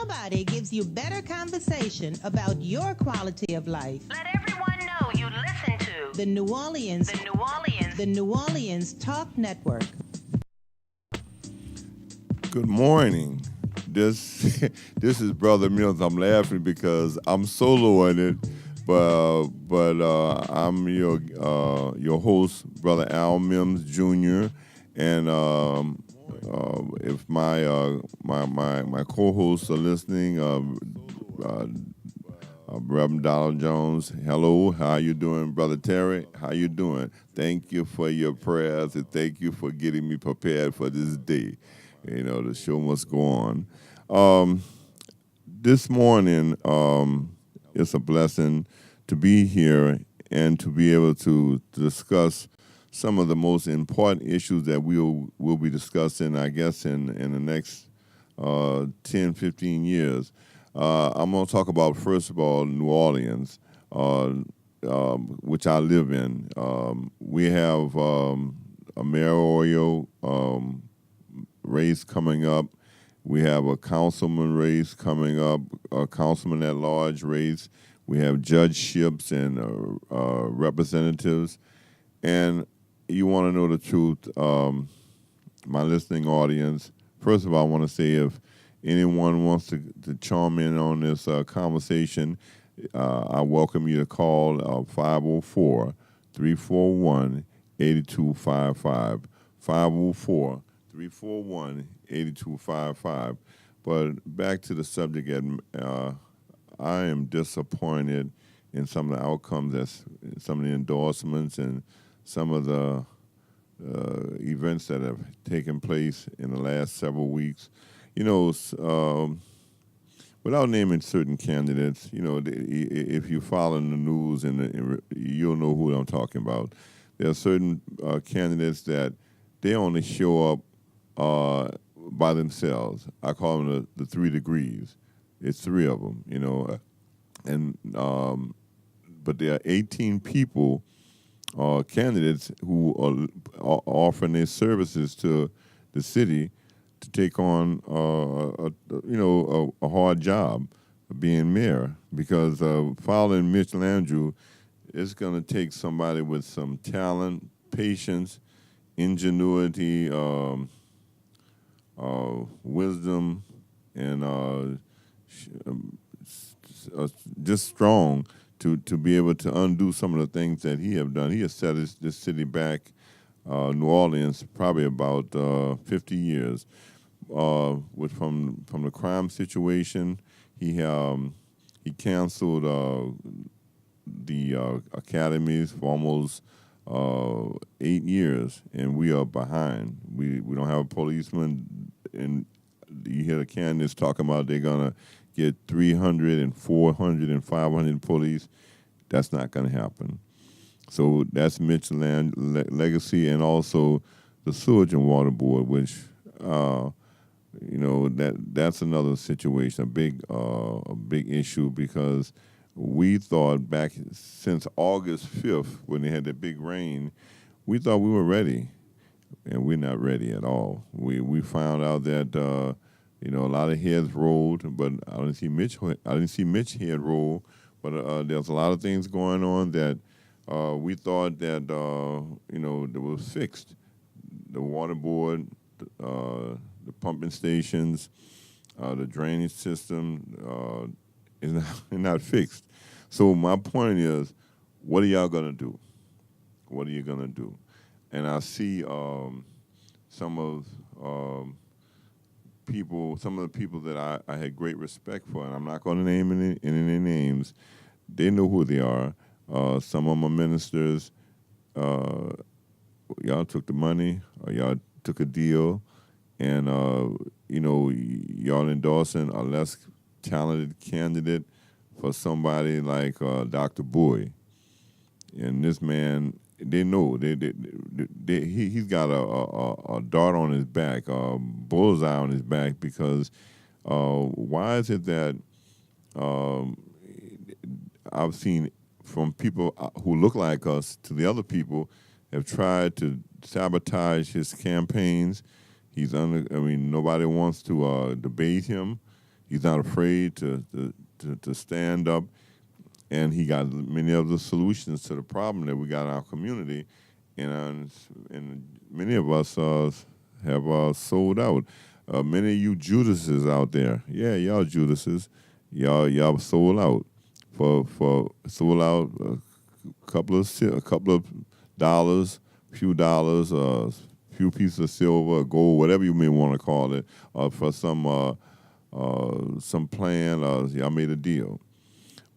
Nobody gives you better conversation about your quality of life. Let everyone know you listen to The New Orleans Talk Network. Good morning. This this is Brother Mills. I'm laughing because I'm solo in it, but I'm your host, Brother Al Mims Jr. And if my co-hosts are listening, Reverend Donald Jones, hello, how you doing, Brother Terry? How you doing? Thank you for your prayers and thank you for getting me prepared for this day. You know, the show must go on. This morning, it's a blessing to be here and to be able to discuss some of the most important issues that we'll be discussing, I guess, in the next 10, 15 years. I'm going to talk about, first of all, New Orleans, which I live in. We have a mayoral race coming up. We have a councilman race coming up, a councilman at large race. We have judgeships and representatives. And you want to know the truth, my listening audience. First of all, I want to say if anyone wants to chime in on this conversation, I welcome you to call 504-341-8255. 504-341-8255. But back to the subject, I am disappointed in some of the outcomes, some of the endorsements and some of the events that have taken place in the last several weeks. You know, without naming certain candidates, you know, if you follow the news and you'll know who I'm talking about. There are certain candidates that they only show up by themselves. I call them the 3 degrees. It's 3 of them, you know, and but there are 18 people, candidates who are offering their services to the city to take on, a hard job of being mayor, because following Mitch Landrieu, it's going to take somebody with some talent, patience, ingenuity, wisdom, and just strong to be able to undo some of the things that he have done. He has set this city back, New Orleans, probably about 50 years. From the crime situation, he canceled the academies for almost 8 years, and we are behind. We don't have a policeman, and you hear the candidates talking about they're gonna get 300 and 400 and 500 police. That's not gonna happen. So that's Mitch legacy, and also the Sewage and Water Board, which that's another situation, a big issue, because we thought back since August 5th, when they had the big rain, we thought we were ready, and we're not ready at all. We found out that a lot of heads rolled, but I didn't see Mitch head roll. But there's a lot of things going on that we thought that that was fixed. The water board, the pumping stations, the drainage system is not fixed. So my point is, what are y'all gonna do? What are you gonna do? And I see some of the people that I had great respect for, and I'm not going to name any names. They know who they are. Some of them are ministers. Y'all took the money, or y'all took a deal, and y'all endorsing a less talented candidate for somebody like Dr. Bowie. And this man, they know he's got a dart on his back, a bullseye on his back, because why is it that I've seen from people who look like us to the other people have tried to sabotage his campaigns. Nobody wants to debate him. He's not afraid to stand up, and he got many of the solutions to the problem that we got in our community, and many of us have sold out. Many of you Judases out there, yeah, y'all Judases, y'all sold out for sold out a couple of dollars, few dollars, few pieces of silver, gold, whatever you may want to call it, for some plan. Y'all made a deal.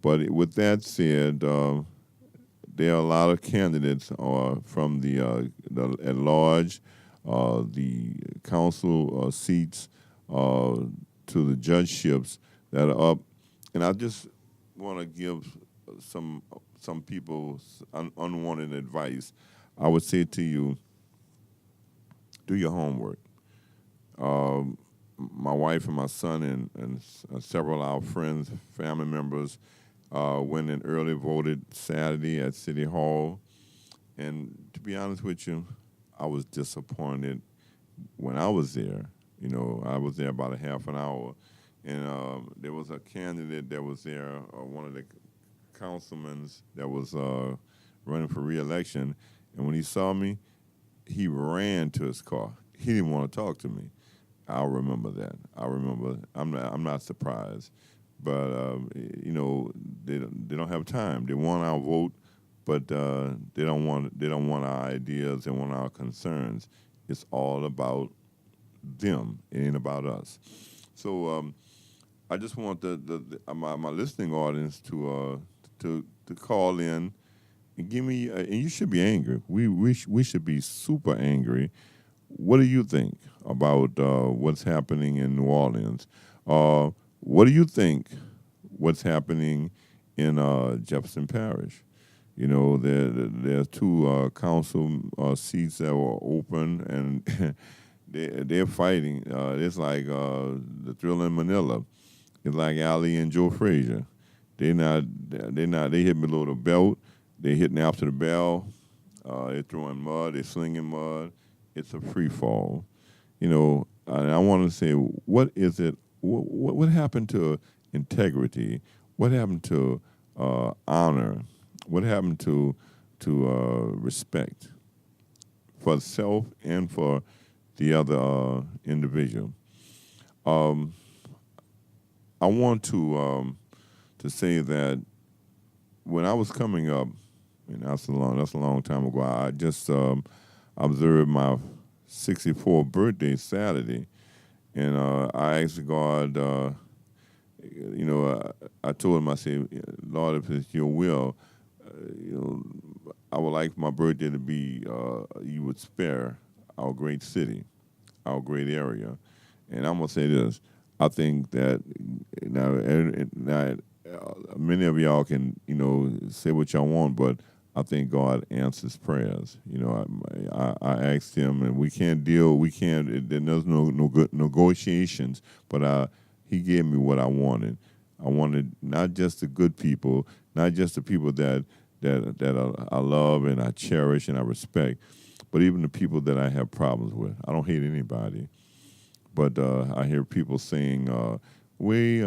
But with that said, there are a lot of candidates from the at large, the council seats, to the judgeships that are up, and I just want to give some people unwanted advice. I would say to you, do your homework. My wife and my son and several of our friends, family members, went and early voted Saturday at City Hall. And to be honest with you, I was disappointed when I was there. You know, I was there about a half an hour, and there was a candidate that was there, one of the councilmen that was running for re-election, and when he saw me, he ran to his car. He didn't want to talk to me. I'll remember that. I remember. I'm not surprised, but you know, they don't have time. They want our vote, but they don't want our ideas. They want our concerns. It's all about them. It ain't about us. So I just want my listening audience to call in and give me. And you should be angry. We should be super angry. What do you think about what's happening in New Orleans? What do you think what's happening in Jefferson Parish? You know, there's two council seats that were open, and they're fighting. It's like the Thriller in Manila. It's like Ali and Joe Frazier. They hit below the belt. They hitting after the bell. They're throwing mud. They're slinging mud. It's a free fall. You know, and I want to say, what is it? What happened to integrity? What happened to honor? What happened to respect for self and for the other individual? I want to say that when I was coming up, and that's a long time ago. I just observed my 64th birthday Saturday, and I asked God. You know, I told him, I said, Lord, if it's your will, you know, I would like my birthday to be, you would spare our great city, our great area. And I'm going to say this. I think that now many of y'all can, you know, say what y'all want, but I think God answers prayers. You know, I asked him, and there's no good negotiations, but he gave me what I wanted. I wanted not just the good people, not just the people that I love and I cherish and I respect, but even the people that I have problems with. I don't hate anybody, but I hear people saying, we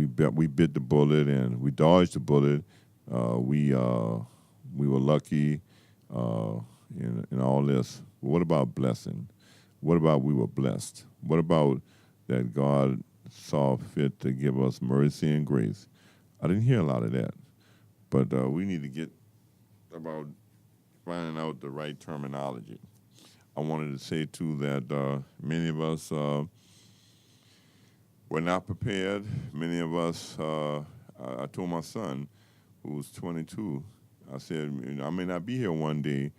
bit the bullet and we dodged the bullet. We were lucky, in all this. What about blessing? What about we were blessed? What about that God saw fit to give us mercy and grace? I didn't hear a lot of that, but we need to get about finding out the right terminology. I wanted to say too that many of us were not prepared. Many of us, I told my son, who's 22, I said, you know, I may not be here one day,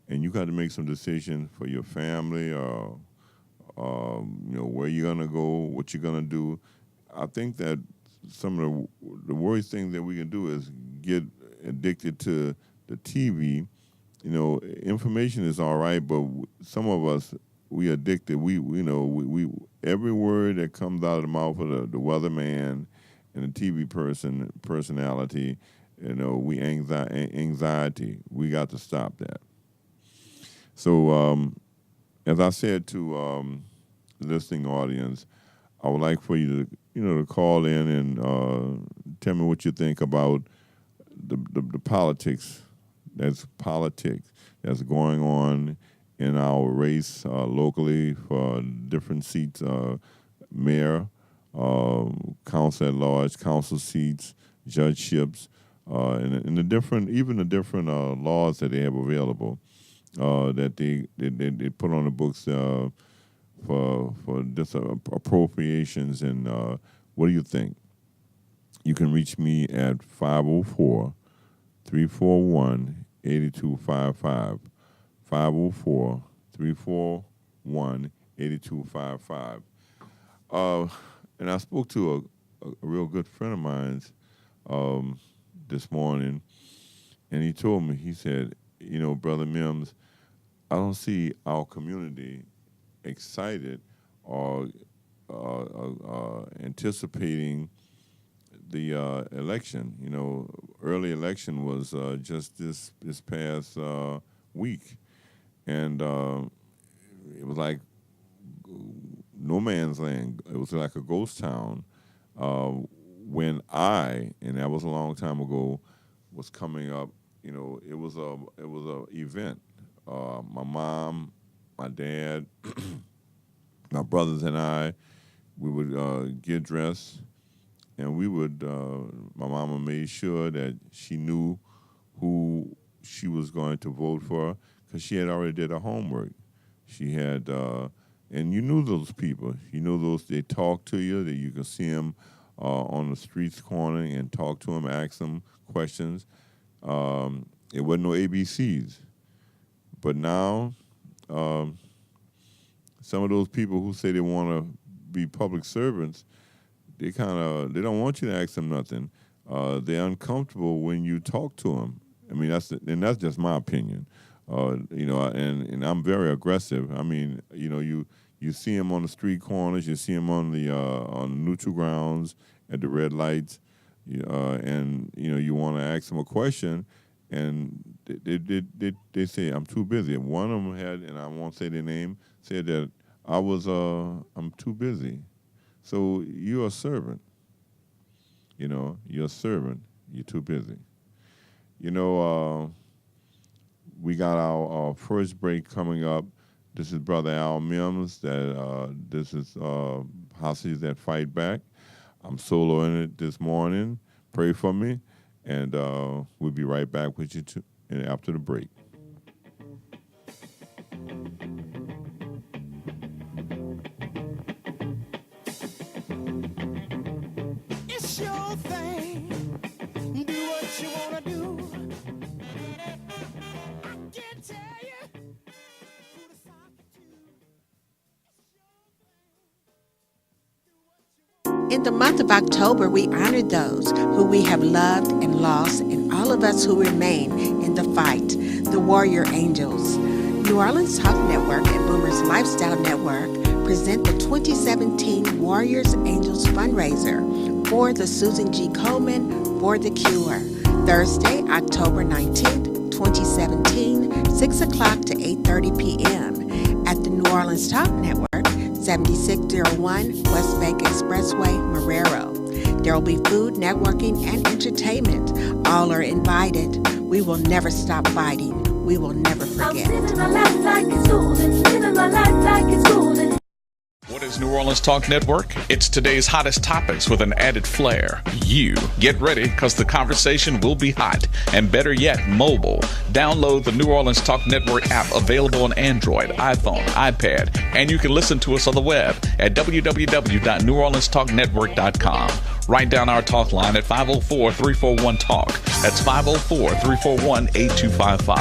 and you got to make some decisions for your family, you know, where you're gonna go, what you're gonna do. I think that some of the worst things that we can do is get addicted to the TV. You know, information is all right, but some of us, we addicted. We every word that comes out of the mouth of the weatherman and the TV personality, you know, we anxiety. We got to stop that. So, as I said to listening audience, I would like for you to call in and tell me what you think about the politics that's going on in our race locally for different seats, mayor, council at large, council seats, judgeships, and the different laws that they have available that they put on the books for just appropriations. And what do you think? You can reach me at 504-341-8255. 504-341-8255. And I spoke to a real good friend of mine this morning, and he told me, he said, Brother Mims, I don't see our community excited or anticipating the election. Early election was just this past week, and it was like no man's land. It was like a ghost town. When and that was a long time ago, was coming up. It was a event. My mom, my dad, my brothers and I, we would get dressed, and we would. My mama made sure that she knew who she was going to vote for because she had already did her homework. She had, and you knew those people. You knew those. They talked to you. That you could see them on the streets corner and talk to them, ask them questions. It wasn't no ABCs. But now, some of those people who say they want to be public servants, they don't want you to ask them nothing. They're uncomfortable when you talk to them. I mean, that's just my opinion. And I'm very aggressive. I mean, you see them on the street corners, you see them on the neutral grounds at the red lights, and you want to ask them a question, and they say, I'm too busy. One of them had, and I won't say their name, said that I'm too busy. So you're a servant. You're a servant. You're too busy. We got our first break coming up. This is Brother Al Mims. This is Hostages That Fight Back. I'm soloing it this morning. Pray for me. And we'll be right back with you after the break. It's your thing. Do what you want to do. I can't tell you who to side to. In the month of October, we honor those who we have loved and lost, and all of us who remain in the fight, the Warrior Angels. New Orleans Talk Network and Boomers Lifestyle Network present the 2017 Warriors Angels fundraiser for the Susan G. Komen For the Cure. Thursday, October 19th, 2017, 6 o'clock to 8:30 p.m. at the New Orleans Talk Network, 7601 West Bank Expressway, Mayoral. There will be food, networking, and entertainment. All are invited. We will never stop fighting. We will never forget. I'm living my life like it's golden. Living my life like it's golden. What is New Orleans Talk Network? It's today's hottest topics with an added flair. You get ready because the conversation will be hot and better yet, mobile. Download the New Orleans Talk Network app available on Android, iPhone, iPad, and you can listen to us on the web at www.neworleanstalknetwork.com. Write down our talk line at 504-341-TALK. That's 504-341-8255.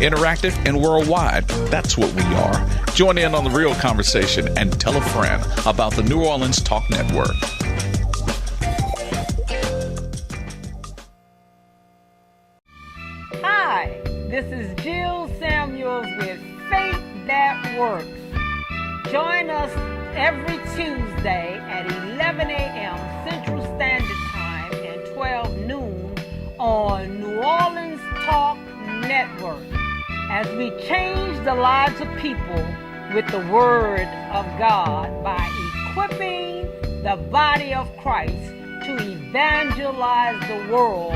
Interactive and worldwide. That's what we are. Join in on the real conversation and tell a friend about the New Orleans Talk Network. Hi, this is Jill Samuels with Faith That Works. Join us every Tuesday at 11 a.m. Central Standard Time and 12 noon on New Orleans Talk Network as we change the lives of people with the Word of God by equipping the body of Christ to evangelize the world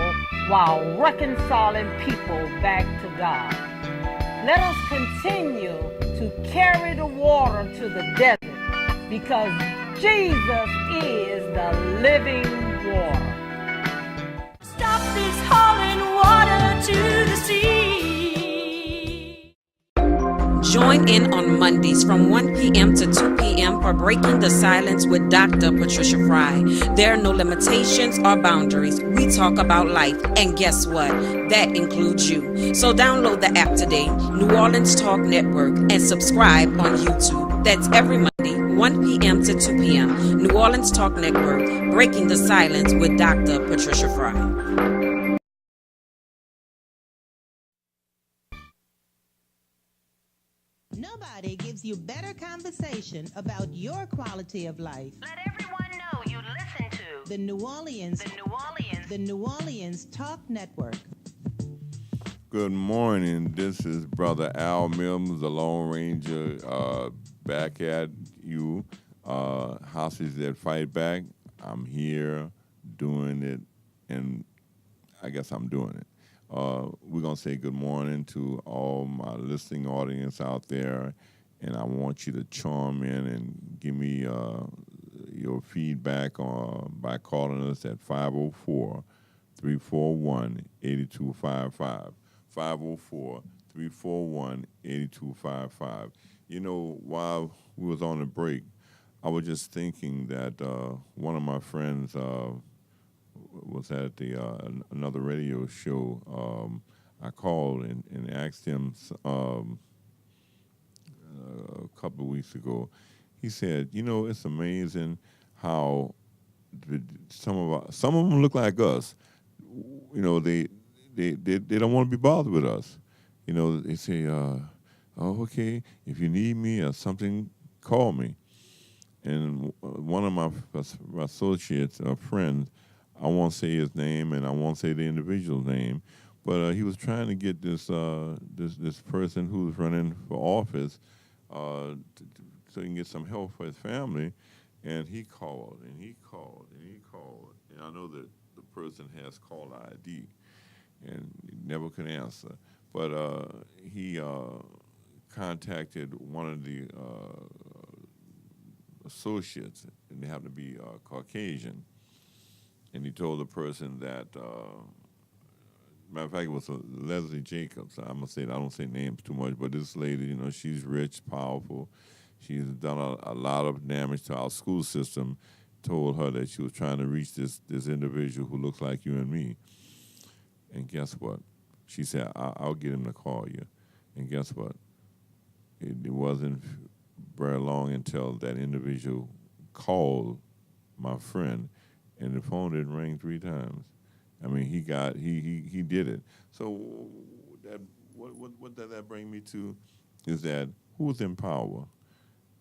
while reconciling people back to God. Let us continue to carry the water to the desert because Jesus is the living water. Stop this hauling water to the sea. Join in on Mondays from 1 p.m. to 2 p.m. for Breaking the Silence with Dr. Patricia Fry. There are no limitations or boundaries. We talk about life, and guess what? That includes you. So download the app today, New Orleans Talk Network, and subscribe on YouTube. That's every Monday, 1 p.m. to 2 p.m. New Orleans Talk Network, Breaking the Silence with Dr. Patricia Fry. Nobody gives you better conversation about your quality of life. Let everyone know you listen to The New Orleans Talk Network. Good morning. This is Brother Al Mims, the Lone Ranger, back at you. Houses that fight back. I'm here doing it, and I guess I'm doing it. We're going to say good morning to all my listening audience out there, and I want you to chime in and give me your feedback by calling us at 504-341-8255. 504-341-8255. You know, while we was on the break, I was just thinking that one of my friends was at another radio show. I called and asked him a couple of weeks ago. He said, "You know, it's amazing how some of them look like us. You know, they don't want to be bothered with us. You know, they say, oh, okay, if you need me or something, call me." And one of my associates, friends, I won't say his name and I won't say the individual's name, but he was trying to get this person who's running for office so he can get some help for his family. And he called and he called and he called. And I know that the person has caller ID and he never could answer. But he contacted one of the associates, and they happen to be Caucasian. And he told the person that, matter of fact, it was Leslie Jacobs. I'm going to say, I don't say names too much, but this lady, you know, she's rich, powerful. She's done a lot of damage to our school system. Told her that she was trying to reach this individual who looks like you and me. And guess what? She said, I'll get him to call you. And guess what? It wasn't very long until that individual called my friend, and the phone didn't ring 3 times. I mean, he did it. So that what does that bring me to is that who's in power?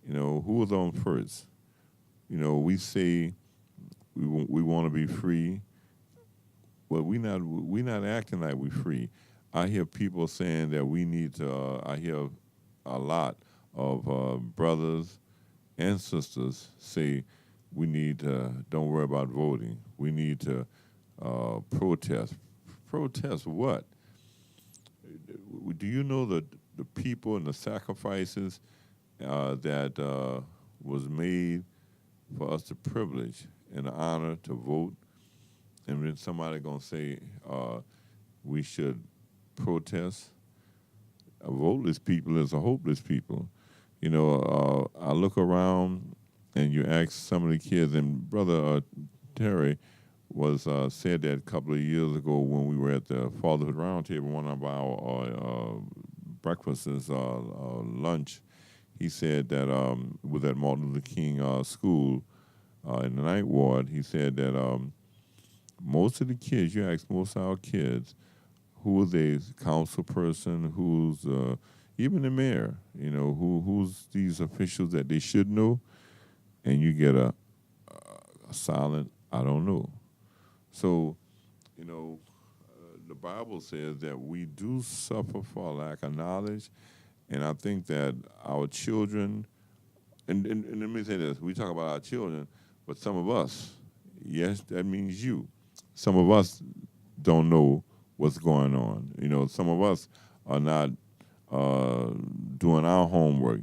You know, who is on first? You know, we say we want to be free, but we not acting like we're free. I hear people saying that we need to. I hear a lot of brothers and sisters say we need to don't worry about voting. We need to protest. Protest what? Do you know the people and the sacrifices that was made for us the privilege and the honor to vote? And then somebody gonna say we should protest. A voteless people is a hopeless people. You know, I look around and you ask some of the kids, and Brother Terry was said that a couple of years ago when we were at the Fatherhood Roundtable, one of our breakfasts, lunch. He said that was at Martin Luther King School in the Ninth Ward. He said that most of the kids, you ask most of our kids, who is a council person, who's even the mayor, you know, who's these officials that they should know, and you get a silent, I don't know. So, you know, the Bible says that we do suffer for lack of knowledge, And I think that our children, and let me say this, we talk about our children, but some of us, yes, that means you. Some of us don't know what's going on. Some of us are not doing our homework.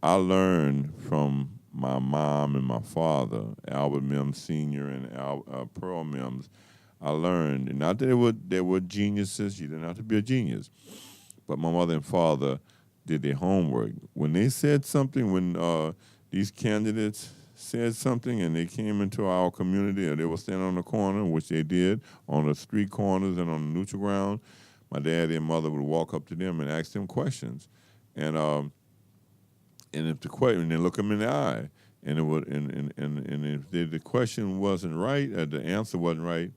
I learned from my mom and my father, Albert Mims Sr. and Pearl Mims. I learned, and not that they were geniuses. You didn't have to be a genius, but my mother and father did their homework. When they said something, when these candidates said something and they came into our community or they were standing on the corner, which they did, on the street corners and on the neutral ground, my dad and mother would walk up to them and ask them questions. And if the question, they look them in the eye, and it would, and if the question wasn't right, or the answer wasn't right,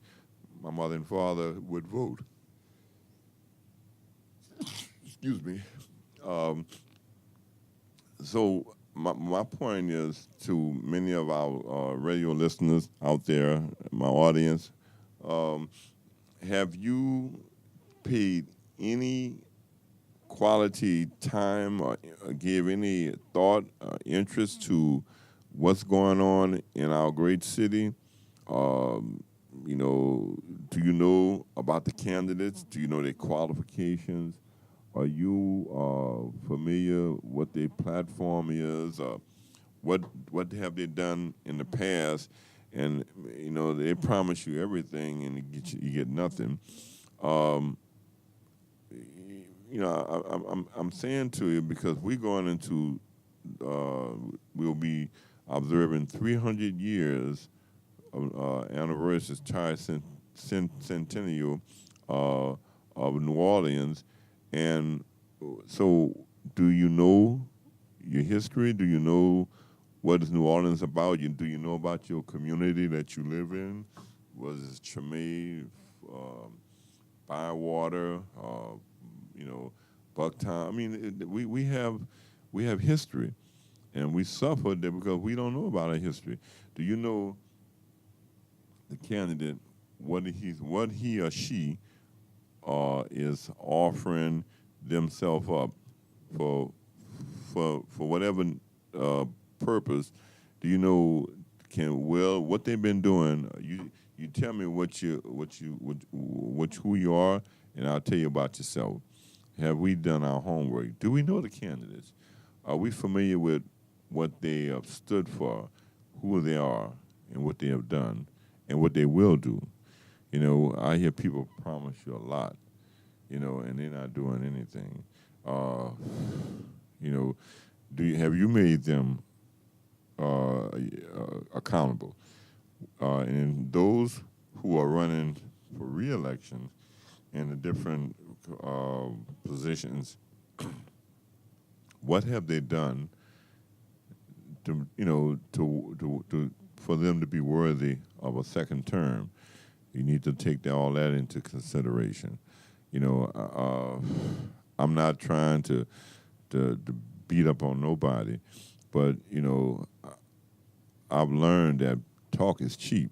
my mother and father would vote. Excuse me. So my point is to many of our radio listeners out there, my audience, have you paid any quality time or gave any thought, interest to what's going on in our great city? Do you know about the candidates? Do you know their qualifications? Are you familiar what their platform is? What have they done in the past? And they promise you everything, and you get nothing. I'm saying to you because we're going into we'll be observing 300 years of anniversaries, centennial of New Orleans, and so do you know your history? Do you know what is New Orleans about? Do you know about your community that you live in? Was it Treme, Bywater, Bucktown? I mean, we have history, and we suffered there because we don't know about our history. Do you know the candidate what he or she is offering themselves up for whatever purpose? Do you know what they've been doing? You tell me who you are, and I'll tell you about yourself. Have we done our homework? Do we know the candidates? Are we familiar with what they have stood for, who they are, and what they have done, and what they will do? I hear people promise you a lot, and they're not doing anything. Have you made them accountable? And those who are running for re-election in the different positions, what have they done to for them to be worthy of a second term? You need to take all that into consideration. I'm not trying to beat up on nobody, but I've learned that talk is cheap.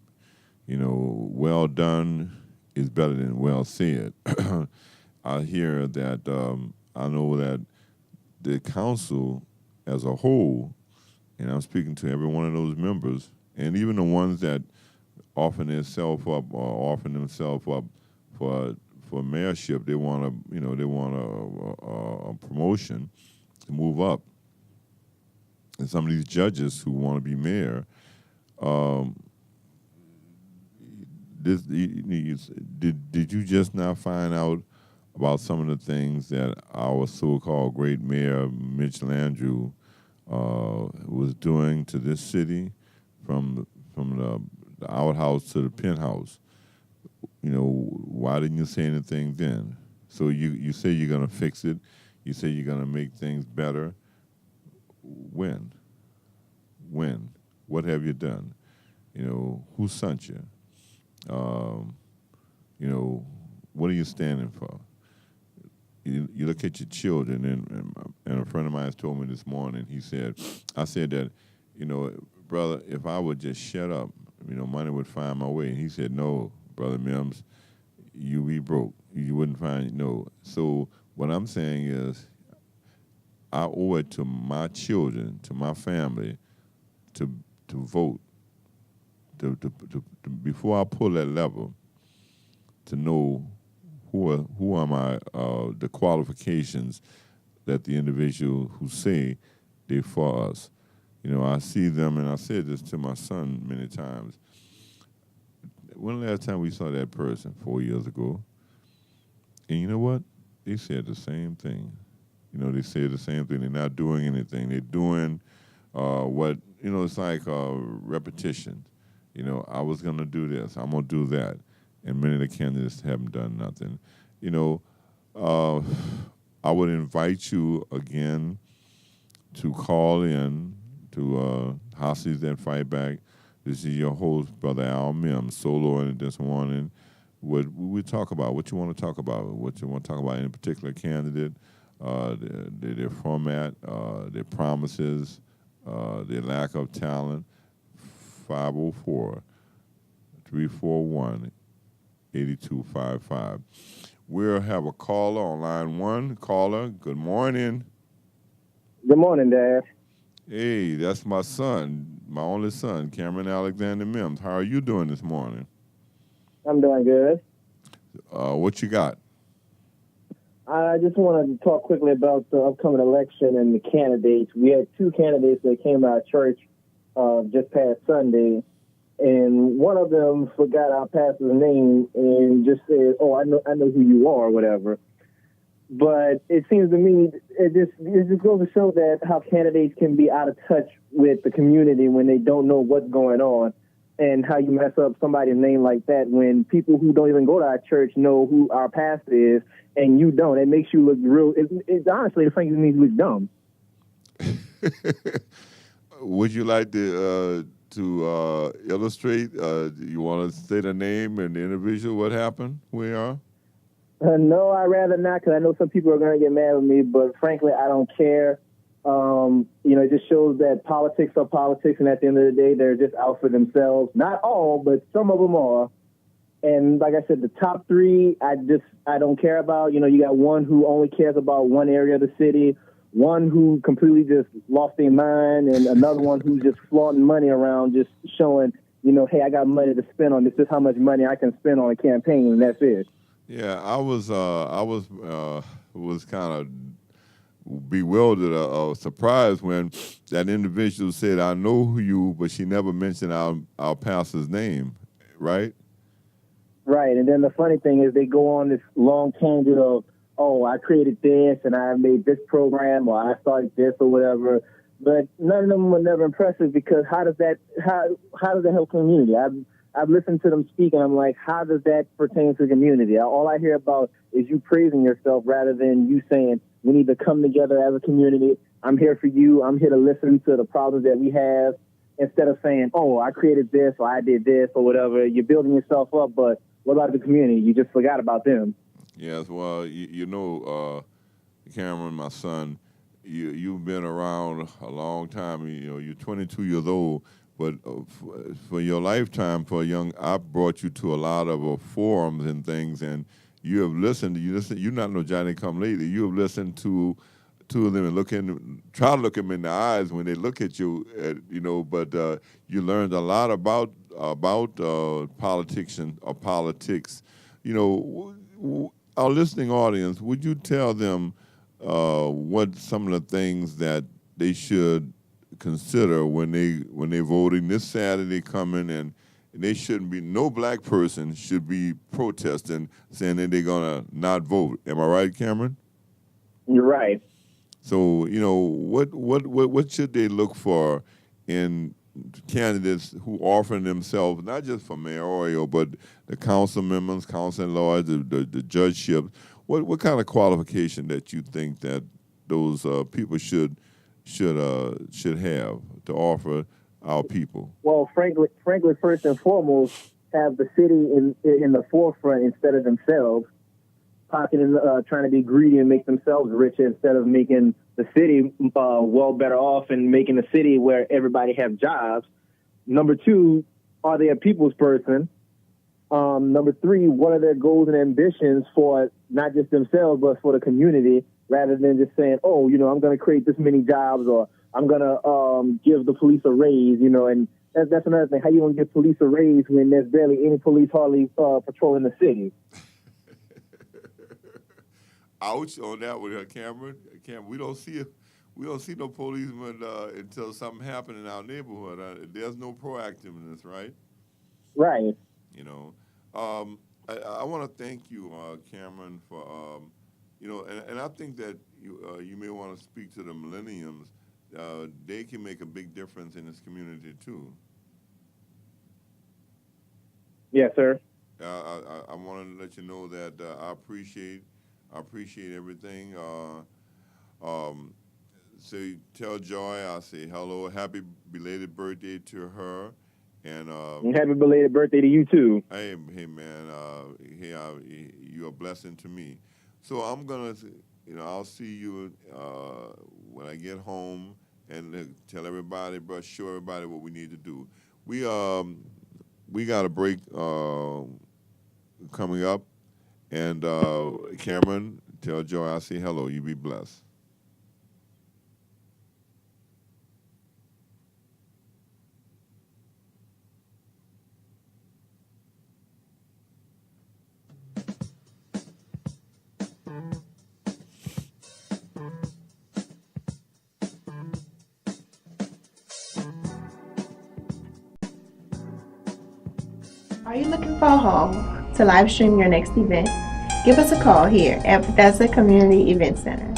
Well done is better than well said. I hear that I know that the council as a whole, and I'm speaking to every one of those members, and even the ones that offering themselves up or offering themselves up for mayorship, they want a promotion to move up. And some of these judges who want to be mayor, did you just now find out about some of the things that our so-called great mayor Mitch Landrieu was doing to this city, from the outhouse to the penthouse? Why didn't you say anything then? So you say you're going to fix it. You say you're going to make things better. When? What have you done? Who sent you? What are you standing for? You look at your children, and a friend of mine has told me this morning, I said that, brother, if I would just shut up, money would find my way. And he said, no, Brother Mims, you be broke. You wouldn't find, no. So what I'm saying is, I owe it to my children, to my family, to vote. To before I pull that lever, to know who are my the qualifications that the individual who say they for us. I see them, and I said this to my son many times. When the last time we saw that person? 4 years ago. And you know what? They said the same thing. They said the same thing. They're not doing anything. They're doing what, it's like repetition. I was going to do this. I'm going to do that. And many of the candidates haven't done nothing. I would invite you again to call in to Hostage That Fight Back. This is your host, Brother Al Mims, soloing this morning. What we talk about, what you want to talk about, what you want to talk about in a particular candidate, their format, their promises, their lack of talent. 504-341-8255. We'll have a caller on line one. Caller, good morning. Good morning, Dad. Hey, that's my son, my only son, Cameron Alexander Mims. How are you doing this morning? I'm doing good. What you got? I just wanted to talk quickly about the upcoming election and the candidates. We had two candidates that came to our church just past Sunday, and one of them forgot our pastor's name and just said, "Oh, I know who you are," or whatever. But it seems to me it just goes to show that how candidates can be out of touch with the community when they don't know what's going on, and how you mess up somebody's name like that when people who don't even go to our church know who our pastor is and you don't. It makes you look real. It's honestly, the thing that makes you look dumb. Would you like to illustrate? You want to say the name and the individual? What happened? Who we are? No, I'd rather not, because I know some people are going to get mad with me, but frankly, I don't care. It just shows that politics are politics, and at the end of the day, they're just out for themselves. Not all, but some of them are. And like I said, the top three, I don't care about. You got one who only cares about one area of the city, one who completely just lost their mind, and another one who's just flaunting money around, just showing, hey, I got money to spend on this. This is how much money I can spend on a campaign, and that's it. Yeah, I was kind of bewildered or surprised when that individual said, "I know you," but she never mentioned our pastor's name, right? Right, and then the funny thing is they go on this long tangent of, "Oh, I created this, and I made this program, or I started this, or whatever." But none of them were never impressive, because how does that help community? I've listened to them speak, and I'm like, how does that pertain to the community? All I hear about is you praising yourself rather than you saying, we need to come together as a community. I'm here for you. I'm here to listen to the problems that we have, instead of saying, oh, I created this, or I did this, or whatever. You're building yourself up, but what about the community? You just forgot about them. Yes, well, Cameron, my son, you've been around a long time. You're 22 years old. But for your lifetime, I brought you to a lot of forums and things, and you have listened. You're not no Johnny come lately. You have listened to them and try to look them in the eyes when they look at you. But you learned a lot about politics. Our listening audience, would you tell them what some of the things that they should consider when they voting this Saturday coming, and they shouldn't be, no black person should be protesting saying that they're gonna not vote. Am I right, Cameron? You're right. So what should they look for in candidates who offer themselves not just for mayoral but the council members, council at large, the judgeship? What kind of qualification that you think that those people should have to offer our people? Well, frankly, first and foremost, have the city in the forefront instead of themselves, pocketing, trying to be greedy and make themselves rich instead of making the city well better off and making the city where everybody have jobs. Number two, are they a people's person? Number 3, what are their goals and ambitions for not just themselves, but for the community, rather than just saying, oh, I'm going to create this many jobs, or I'm going to give the police a raise, and that's another thing. How you going to give police a raise when there's barely any police hardly patrolling the city? Ouch on that one, Cameron. We don't see no policemen until something happened in our neighborhood. There's no proactiveness, right? Right. I want to thank you, Cameron, for and I think that you may want to speak to the millenniums. They can make a big difference in this community too. Yes, sir. I want to let you know that I appreciate everything. Say, tell Joy I say hello, happy belated birthday to her, and happy belated birthday to you too. Hey man, you're a blessing to me. So I'm gonna, I'll see you when I get home, and tell everybody, show everybody what we need to do. We got a break coming up, and Cameron, tell Joy I say hello. You be blessed. Are you looking for a home to live stream your next event? Give us a call here at Bethesda Community Event Center,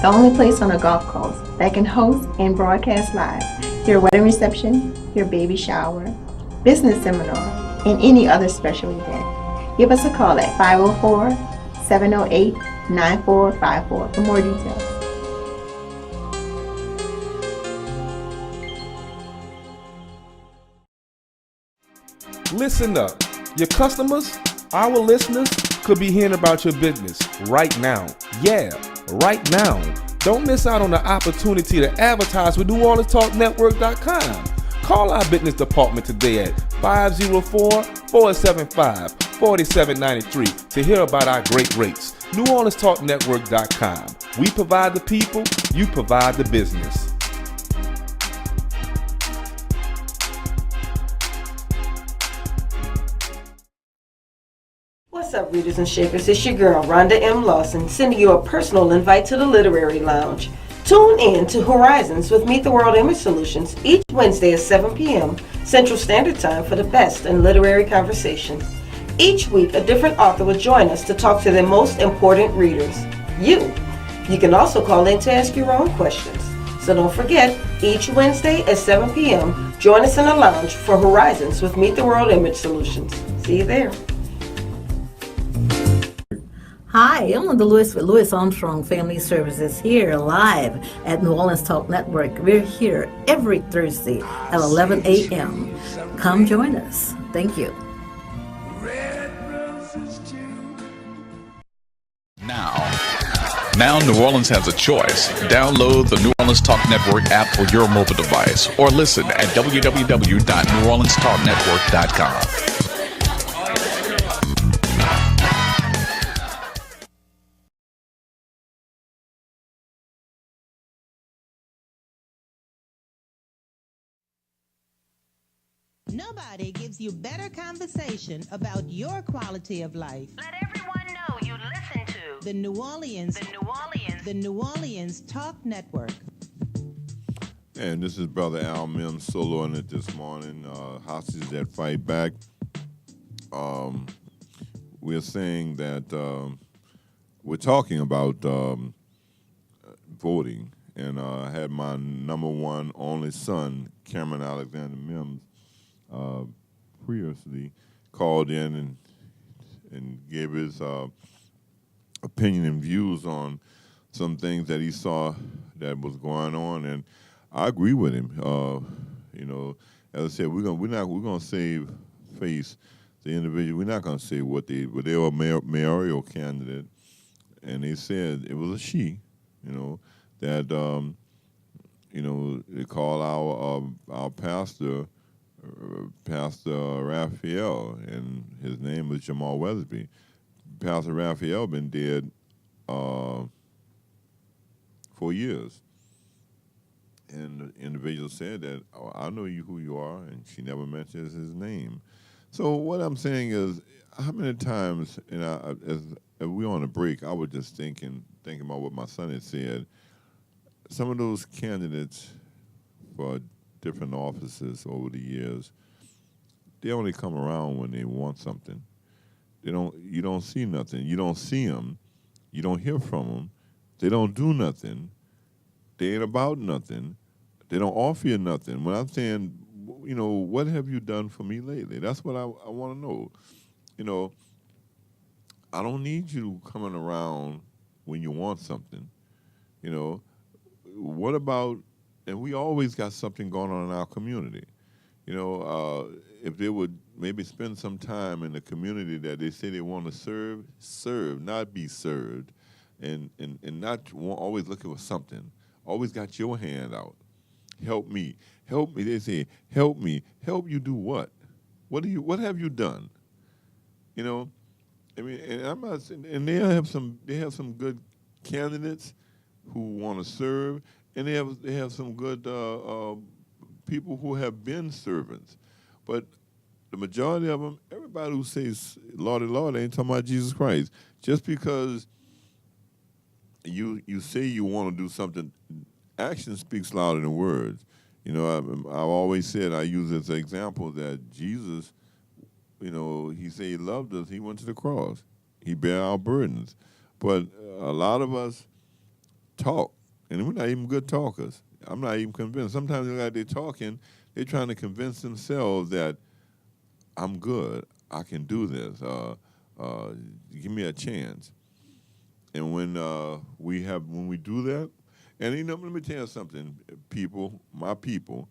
the only place on a golf course that can host and broadcast live your wedding reception, your baby shower, business seminar, and any other special event. Give us a call at 504-708-9454 for more details. Listen up. Your customers, our listeners, could be hearing about your business right now. Yeah, right now. Don't miss out on the opportunity to advertise with NewOrleansTalkNetwork.com. Call our business department today at 504-475-4793 to hear about our great rates. NewOrleansTalkNetwork.com. We provide the people, you provide the business. What's up, readers and shakers? It's your girl, Rhonda M. Lawson, sending you a personal invite to the Literary Lounge. Tune in to Horizons with Meet the World Image Solutions each Wednesday at 7 p.m. Central Standard Time for the best in literary conversation. Each week, a different author will join us to talk to their most important readers, you. You can also call in to ask your own questions. So don't forget, each Wednesday at 7 p.m., join us in the lounge for Horizons with Meet the World Image Solutions. See you there. Hi, I'm Linda Lewis with Lewis Armstrong Family Services here live at New Orleans Talk Network. We're here every Thursday at 11 a.m. Come join us. Thank you. Now New Orleans has a choice. Download the New Orleans Talk Network app for your mobile device or listen at www.neworleanstalknetwork.com. Nobody gives you better conversation about your quality of life. Let everyone know you listen to The New Orleans Talk Network. And this is Brother Al Mims soloing it this morning. Hostages that fight back. We're saying that we're talking about voting, and I had my number one only son, Cameron Alexander Mims, previously called in and gave his opinion and views on some things that he saw that was going on, and I agree with him. As I said, we're gonna save face the individual. We're not gonna say what they were mayoral candidate, and they said it was a she. That they call our pastor Pastor Raphael, and his name was Jamal Weatherby. Pastor Raphael been dead 4 years. And the individual said that, oh, I know you who you are, and she never mentions his name. So what I'm saying is, how many times, and as we on a break, I was just thinking about what my son had said. Some of those candidates for different offices over the years, they only come around when they want something. You don't see nothing. You don't see them. You don't hear from them. They don't do nothing. They ain't about nothing. They don't offer you nothing. When I'm saying, what have you done for me lately? That's what I want to know. I don't need you coming around when you want something. What about, and we always got something going on in our community. If they would maybe spend some time in the community that they say they want to serve, not be served, and not always looking for something. Always got your hand out. Help me. They say, help me. Help you do what? What have you done? I mean, and I'm not saying, and they have some good candidates who want to serve, and they have some good people who have been servants. But the majority of them, everybody who says Lordy, Lord, ain't talking about Jesus Christ. Just because you say you want to do something, action speaks louder than words. I've always said, I use as an example that Jesus, he said he loved us. He went to the cross. He bare our burdens. But a lot of us talk, and we're not even good talkers. I'm not even convinced. Sometimes they're talking, they're trying to convince themselves that I'm good. I can do this. Give me a chance. And when we do that, and let me tell you something, my people,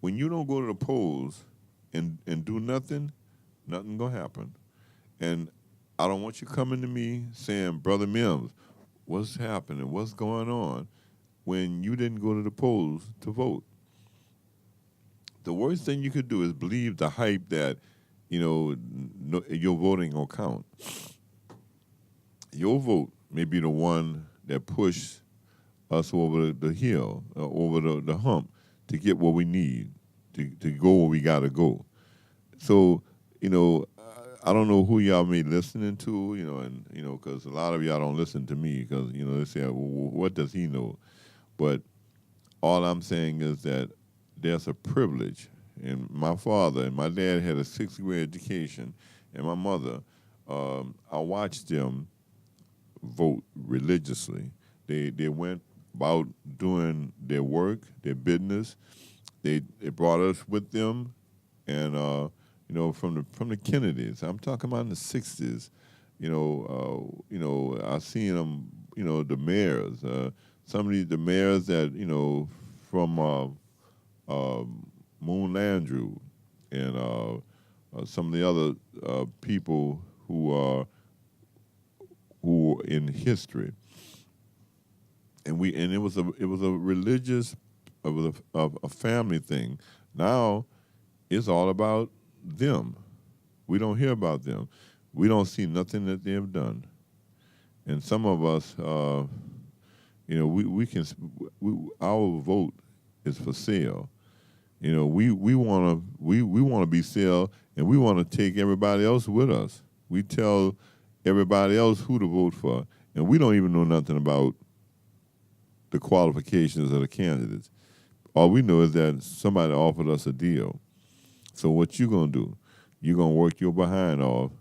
when you don't go to the polls and do nothing gonna happen. And I don't want you coming to me saying, Brother Mims, what's happening? What's going on? When you didn't go to the polls to vote. The worst thing you could do is believe the hype that, your voting will count. Your vote may be the one that pushed us over the hill, over the hump, to get what we need, to go where we got to go. So, I don't know who y'all may be listening to, because a lot of y'all don't listen to me because, they say, well, what does he know? But all I'm saying is that there's a privilege. And my father and my dad had a 6th grade education, and my mother, I watched them vote religiously. They went about doing their work, their business. They brought us with them, and from the Kennedys. I'm talking about in the 60s. I seen them. The mayors. Some of the mayors that from Moon Landrew, and some of the other people who in history. And it was a religious, a family thing. Now it's all about them. We don't hear about them. We don't see nothing that they have done. And some of us, our vote is for sale. We want to be sale, and we want to take everybody else with us. We tell everybody else who to vote for, and we don't even know nothing about the qualifications of the candidates. All we know is that somebody offered us a deal. So what you gonna do? You're gonna work your behind off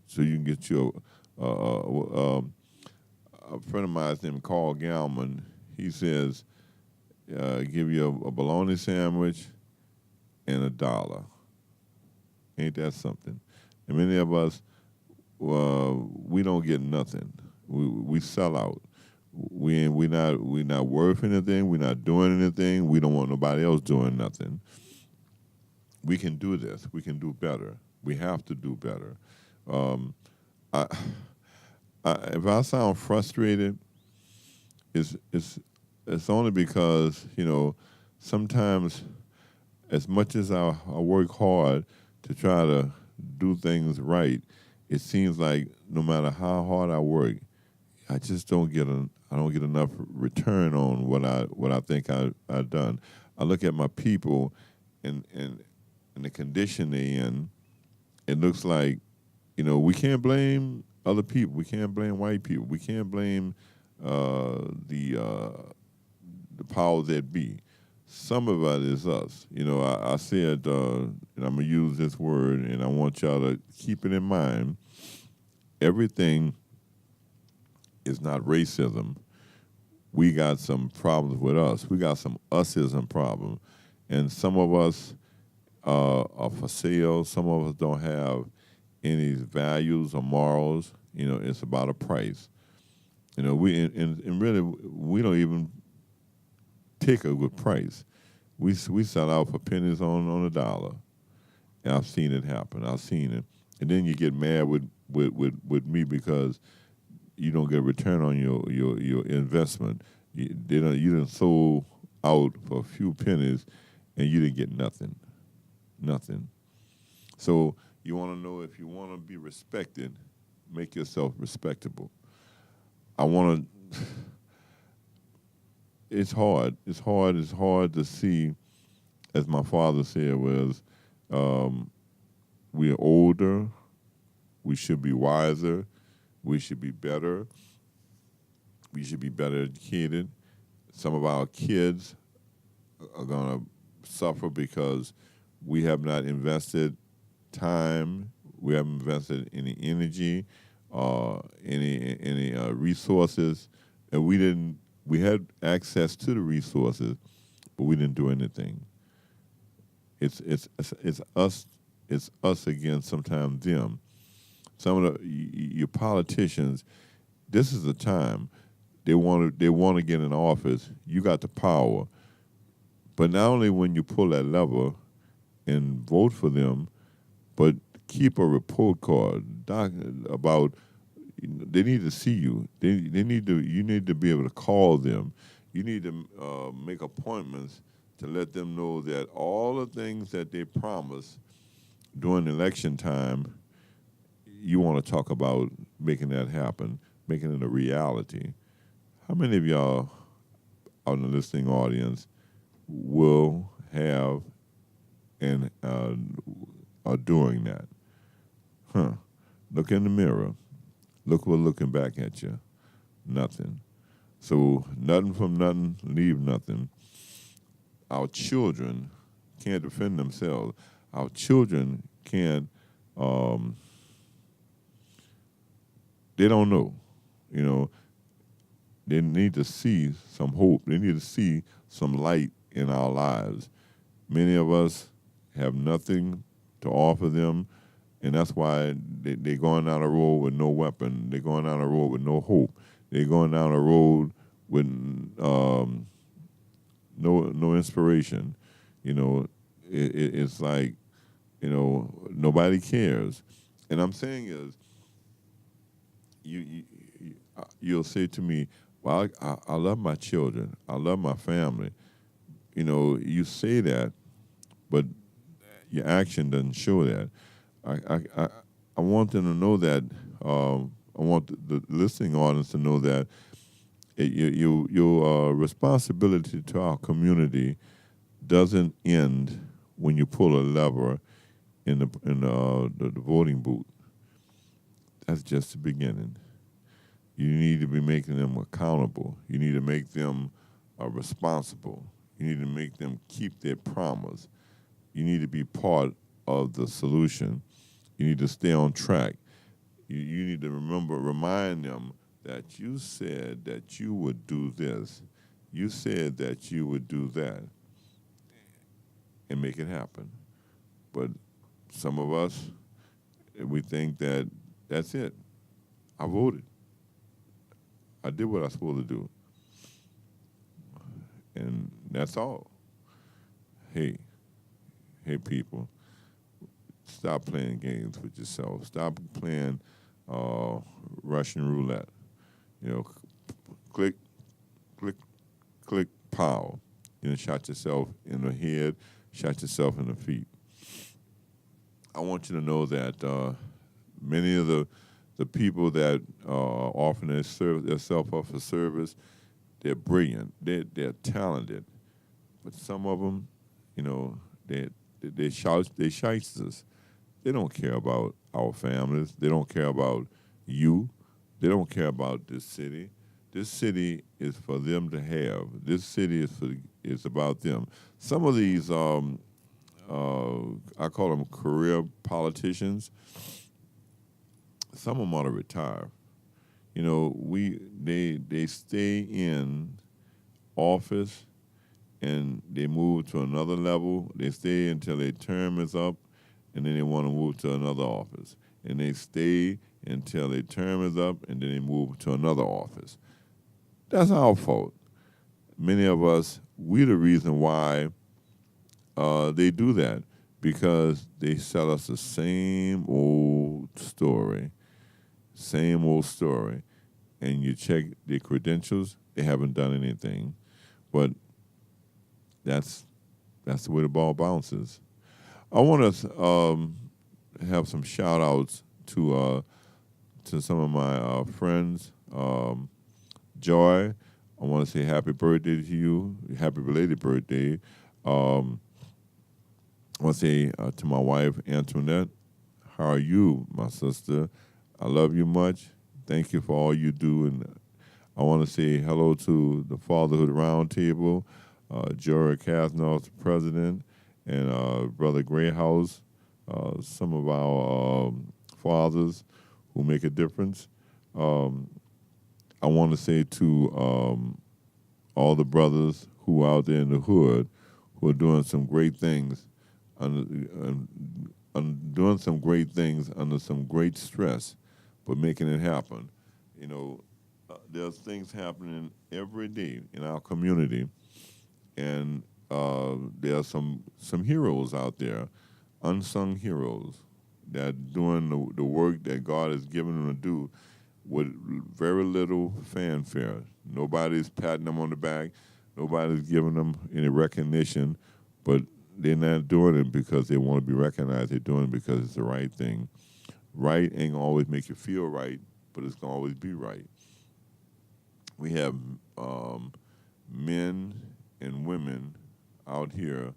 so you can get your. A friend of mine's named Carl Galman. He says, "Give you a bologna sandwich and $1. Ain't that something?" And many of us, we don't get nothing. We sell out. We're not worth anything. We're not doing anything. We don't want nobody else doing nothing. We can do this. We can do better. We have to do better. If I sound frustrated, it's only because sometimes as much as I work hard to try to do things right, it seems like no matter how hard I work, I just don't get I don't get enough return on what I think I've done. I look at my people and the condition they're in. It looks like, we can't blame other people. We can't blame white people. We can't blame the powers that be. Some of it is us. I said, and I'm going to use this word, and I want y'all to keep it in mind. Everything is not racism. We got some problems with us. We got some usism problem. And some of us are for sale. Some of us don't have any values or morals. It's about a price. We and really we don't even take a good price. We sell out for pennies on a dollar. And I've seen it happen. I've seen it. And then you get mad with me because you don't get a return on your investment. You didn't sold out for a few pennies and you didn't get nothing. Nothing. So you want to know, if you want to be respected, make yourself respectable. It's hard. It's hard to see, as my father said, was we're older, we should be wiser, we should be better, we should be better educated. Some of our kids are going to suffer because we have not invested time, we haven't invested any energy, any resources, and we had access to the resources, but we didn't do anything. It's us against sometimes them. Some of your politicians, this is the time they want to get in office. You got the power, but not only when you pull that lever and vote for them, but keep a report card about. They need to see you. You need to be able to call them. You need to make appointments to let them know that all the things that they promise during election time, you want to talk about making that happen, making it a reality. How many of y'all out in the listening audience will have and are doing that? Look in the mirror. Look who's looking back at you. Nothing. So nothing from nothing, leave nothing. Our children can't defend themselves. Our children can't, they don't know. They need to see some hope. They need to see some light in our lives. Many of us have nothing to offer them. And that's why they're going down the road with no weapon. They're going down the road with no hope. They're going down the road with no inspiration. It's like, nobody cares. And I'm saying is, you'll say to me, well, I love my children. I love my family. You say that, but your action doesn't show that. I want them to know that. I want the listening audience to know that your responsibility to our community doesn't end when you pull a lever in the voting booth. That's just the beginning. You need to be making them accountable. You need to make them responsible. You need to make them keep their promise. You need to be part of the solution. You need to stay on track. You need to remind them that you said that you would do this. You said that you would do that, and make it happen. But some of us, we think that that's it. I voted. I did what I was supposed to do. And that's all. Hey people, stop playing games with yourself. Stop playing Russian roulette. Click, pow. Shot yourself in the head, shot yourself in the feet. I want you to know that many of the people that are offering themselves up for service, they're brilliant, they're talented, but some of them, you know, they shysters. They don't care about our families. They don't care about you. They don't care about this city. This city is for them to have. This city is about them. Some of these, I call them career politicians. Some of them ought to retire. You know, they stay in office and they move to another level. They stay until their term is up, and then they want to move to another office. And they stay until their term is up, and then they move to another office. That's our fault. Many of us, we're the reason why they do that, because they sell us the same old story. And you check their credentials, they haven't done anything. But that's the way the ball bounces. I want to have some shout outs to some of my friends. Joy, I want to say happy birthday to you. Happy belated birthday. I want to say to my wife, Antoinette, how are you, my sister? I love you much. Thank you for all you do. And I want to say hello to the Fatherhood Roundtable, Jerry Kasnoff, president, and Brother Greyhouse, some of our fathers who make a difference. I want to say to all the brothers who are out there in the hood who are doing some great things, doing some great things under some great stress, but making it happen. You know, there's things happening every day in our community, and there are some heroes out there, unsung heroes, that doing the work that God has given them to do with very little fanfare. Nobody's patting them on the back. Nobody's giving them any recognition, but they're not doing it because they want to be recognized. They're doing it because it's the right thing. Right ain't gonna always make you feel right, but it's gonna always be right. We have men and women out here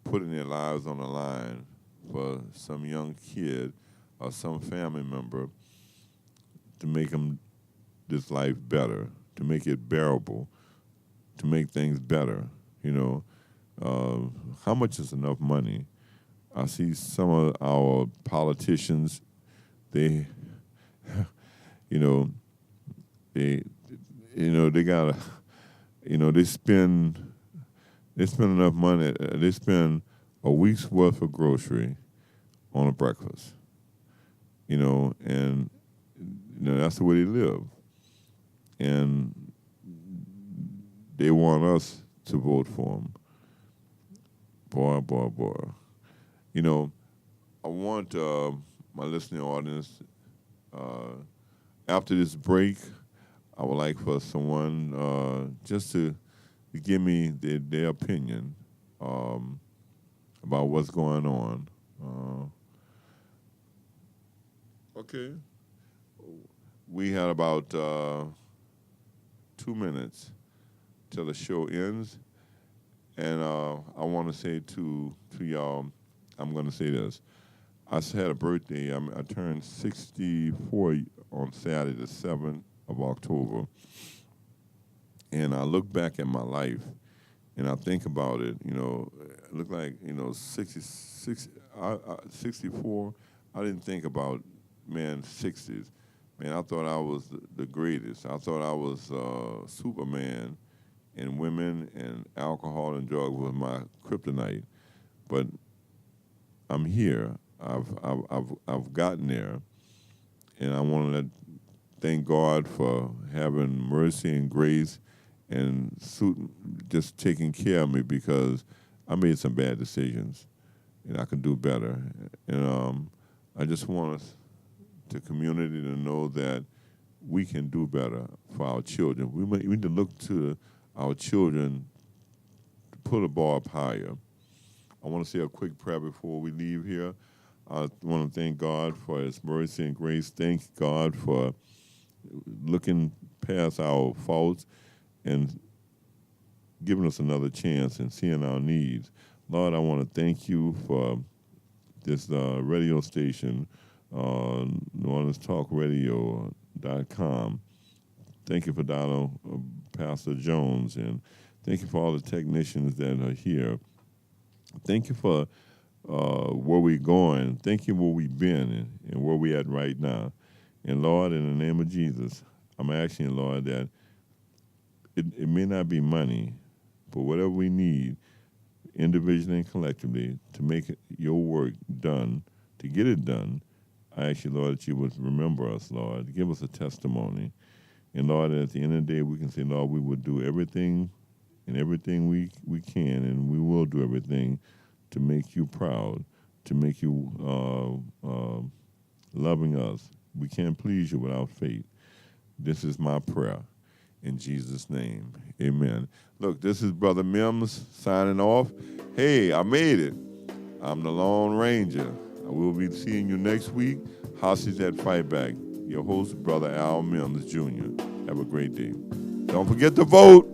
putting their lives on the line for some young kid or some family member to make them this life better, to make it bearable, to make things better. You know, how much is enough money? I see some of our politicians, they gotta, they spend enough money. They spend a week's worth of grocery on a breakfast. And that's the way they live, and they want us to vote for them. Boy. I want my listening audience, after this break, I would like for someone just to give me their opinion about what's going on. Okay. We had about 2 minutes till the show ends. And I want to say to y'all, I'm going to say this. I had a birthday. I turned 64 on Saturday, the 7th of October. And I look back at my life, and I think about it. It looked like, 64. I didn't think about, 60s. Man, I thought I was the greatest. I thought I was Superman, and women and alcohol and drugs was my kryptonite. But I'm here. I've gotten there, and I want to thank God for having mercy and grace and just taking care of me, because I made some bad decisions, and I can do better. And I just want us, the community, to know that we can do better for our children. We need to look to our children to put a bar up higher. I I want to say a quick prayer before we leave here. I want to thank God for His mercy and grace. Thank God for looking past our faults and giving us another chance and seeing our needs. Lord, I want to thank you for this radio station, NewOrleansTalkRadio.com. Thank you for Donald, Pastor Jones, and thank you for all the technicians that are here. Thank you for where we're going. Thank you where we've been and where we're at right now. And Lord, in the name of Jesus, I'm asking, Lord, that it may not be money, but whatever we need, individually and collectively, to make your work done, to get it done, I ask you, Lord, that you would remember us, Lord, give us a testimony. And Lord, at the end of the day, we can say, Lord, we will do everything and everything we can, and we will do everything to make you proud, to make you loving us. We can't please you without faith. This is my prayer. In Jesus' name, amen. Look, this is Brother Mims signing off. Hey, I made it. I'm the Lone Ranger. I will be seeing you next week. Hostage at Fight Back. Your host, Brother Al Mims Jr. Have a great day. Don't forget to vote.